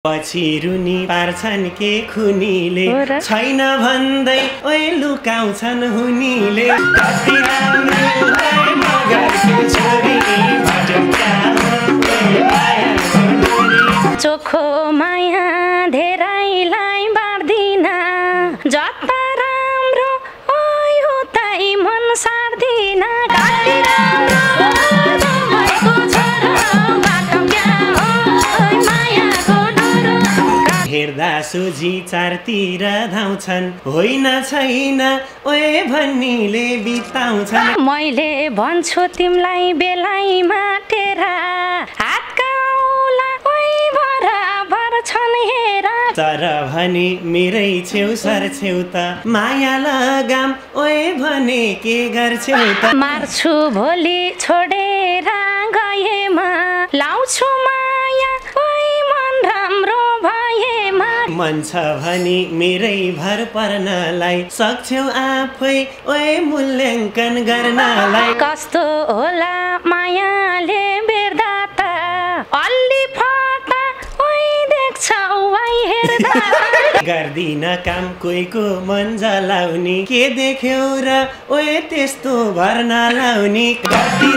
पछि रुनी पार्छन् के खुनीले छैन भन्दै ओए लुकाउँछन् हुनीले कति राम्रो मगरको छोरी चोखो माया धेरैलाई बार्दिन जता राम्रो ओयो तै मन सार्दिन कति राम्रो भएको छोरो बाटो क्या हो मायाको डोरो हेर्दा सोझी चारतिर धाउँछन् होइन छैन ओए भन्नीले बिताउँछन् मैले भन्छु तिमलाई बेलाइमा टेरा हातका औला ओइ बराबर छन् हेरा तर भने मेरै छेउ सर छेउ त माया लगाम ओए भने के गर्छौ त मार्छु भोलि छोडेर गएमा लाउँछु माया ओइ मन राम्रो भएमा मन छ भने मेरै भर पर्नलाई सक्छौ आफै ओए मूल्याङ्कन गर्नलाई कस्तो होला मायाले बेर्दा त अलि फटा ओइ देख्छौ ओइ हेर्दा गर्दिन काम कोहीको मन जलाउने के देख्यौ र ओए त्यस्तो भर्ना लाउने कति